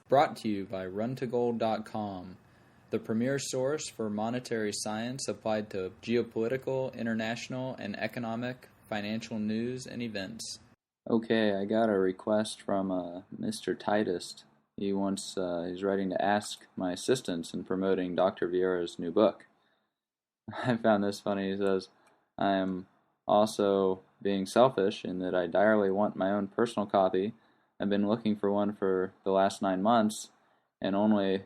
Brought to you by runtogold.com, the premier source for monetary science applied to geopolitical, international, and economic, financial news and events. Okay, I got a request from Mr. Titus. He's writing to ask my assistance in promoting Dr. Vieira's new book. I found this funny. He says, I am also being selfish in that I direly want my own personal copy. I've been looking for one for the last 9 months, and only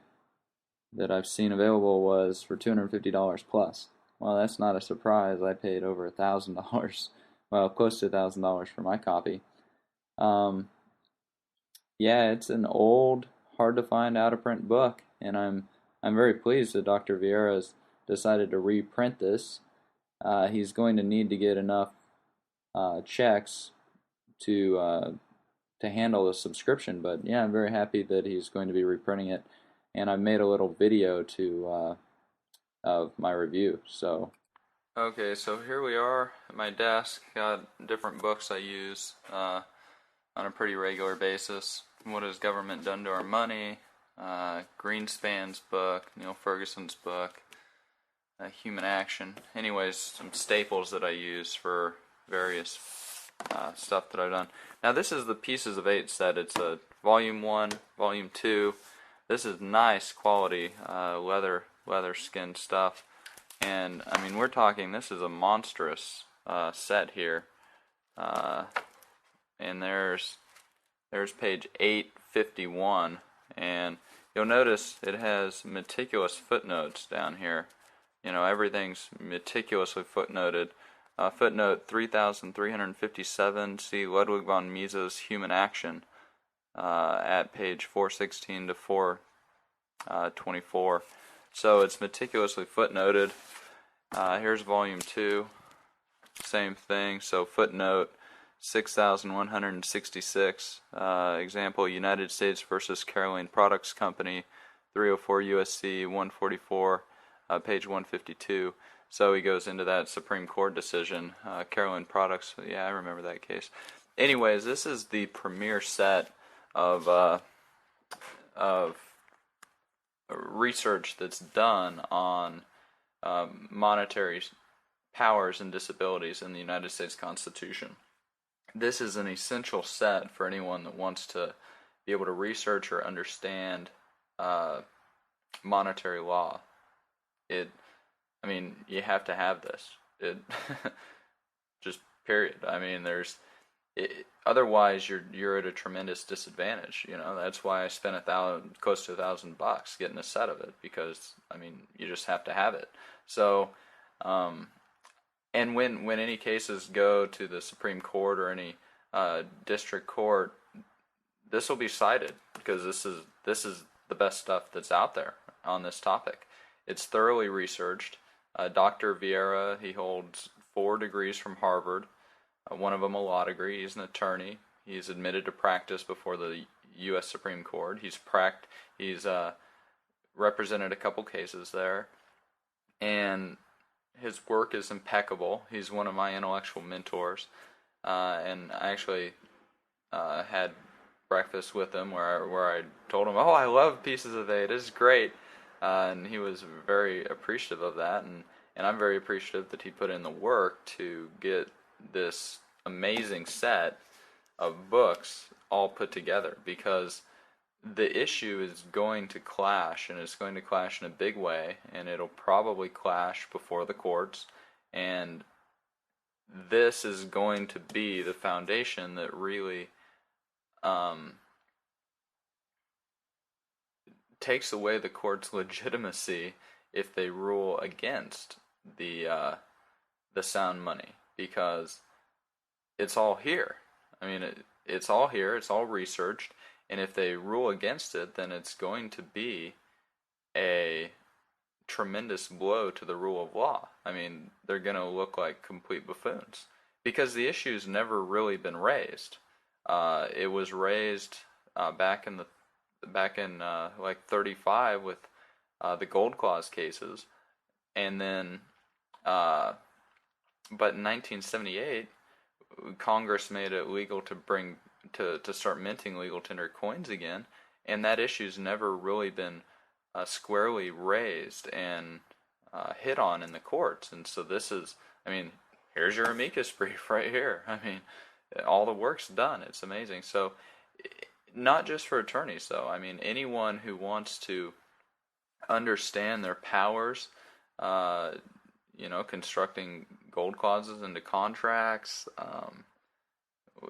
that I've seen available was for $250 plus. Well, that's not a surprise. I paid over $1,000, well, close to $1,000 for my copy. Yeah, it's an old, hard-to-find, out-of-print book, and I'm very pleased that Dr. Vieira's decided to reprint this. He's going to need to get enough checks to handle the subscription, but yeah, I'm very happy that he's going to be reprinting it, and I've made a little video of my review. So okay, so here we are at my desk. Got different books I use on a pretty regular basis. What has government done to our money? Greenspan's book, Neil Ferguson's book, Human Action. Anyways, some staples that I use for various stuff that I've done. Now this is the Pieces of 8 set. It's a volume 1, volume 2. This is nice quality leather skin stuff, and I mean, we're talking, this is a monstrous set here. And there's page 851, and you'll notice it has meticulous footnotes down here. You know, everything's meticulously footnoted. Footnote 3357, see Ludwig von Mises' Human Action at page 416 to 424. So it's meticulously footnoted. Here's volume 2, same thing. So footnote 6166, example, United States versus Caroline Products Company, 304 USC 144, page 152. So he goes into that Supreme Court decision, Caroline Products. Yeah, I remember that case. Anyways, this is the premier set of research that's done on monetary powers and disabilities in the United States Constitution. This is an essential set for anyone that wants to be able to research or understand monetary law. I mean, you have to have this. Just period. I mean, otherwise you're at a tremendous disadvantage. You know, that's why I spent close to $1,000 getting a set of it, because I mean, you just have to have it. So, and when any cases go to the Supreme Court or any district court, this will be cited, because this is the best stuff that's out there on this topic. It's thoroughly researched. Dr. Vieira, he holds 4 degrees from Harvard, one of them a law degree. He's an attorney. He's admitted to practice before the U.S. Supreme Court. He's represented a couple cases there, and his work is impeccable. He's one of my intellectual mentors, and I actually had breakfast with him where I told him, "Oh, I love Pieces of 8. It's great." And he was very appreciative of that, and I'm very appreciative that he put in the work to get this amazing set of books all put together, because the issue is going to clash, and it's going to clash in a big way, and it'll probably clash before the courts, and this is going to be the foundation that really takes away the court's legitimacy if they rule against the sound money, because it's all here. I mean, it's all here, it's all researched, and if they rule against it, then it's going to be a tremendous blow to the rule of law. I mean, they're going to look like complete buffoons, because the issue's never really been raised. It was raised back in like 35 with the Gold Clause cases, and then but in 1978 Congress made it legal to start minting legal tender coins again, and that issue's never really been squarely raised and hit on in the courts. And so this is, I mean, here's your amicus brief right here. I mean, all the work's done. It's amazing. So not just for attorneys, though. I mean, anyone who wants to understand their powers, constructing gold clauses into contracts,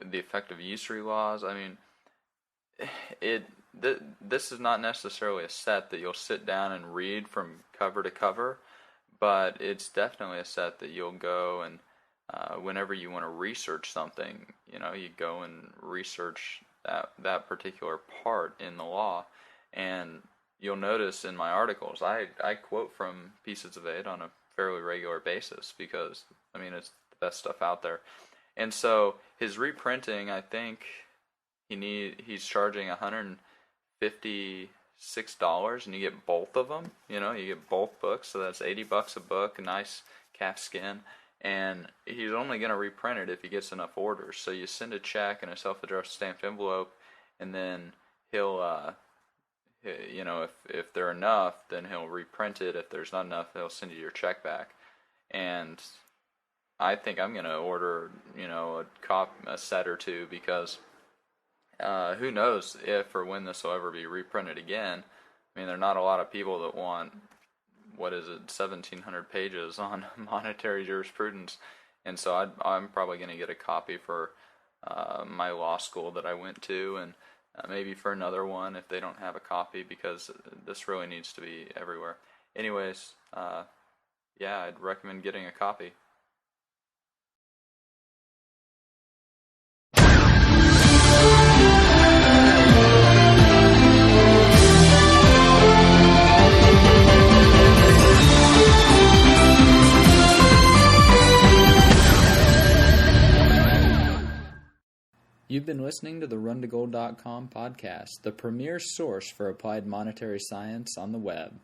the effect of usury laws. I mean, this is not necessarily a set that you'll sit down and read from cover to cover, but it's definitely a set that you'll go and whenever you want to research something, you go and research that particular part in the law. And you'll notice in my articles, I quote from Pieces of Aid on a fairly regular basis because, I mean, it's the best stuff out there. And so his reprinting, I think he's charging $156, and you get both of them. You get both books, so that's $80 a book, a nice calfskin. And he's only going to reprint it if he gets enough orders. So you send a check in a self-addressed stamped envelope, and then he'll, if there are enough, then he'll reprint it. If there's not enough, he'll send you your check back. And I think I'm going to order, a set or two because who knows if or when this will ever be reprinted again. I mean, there are not a lot of people that want, 1,700 pages on monetary jurisprudence. And so I'm probably going to get a copy for my law school that I went to, and maybe for another one if they don't have a copy, because this really needs to be everywhere. Anyways, I'd recommend getting a copy. You've been listening to the RunToGold.com podcast, the premier source for applied monetary science on the web.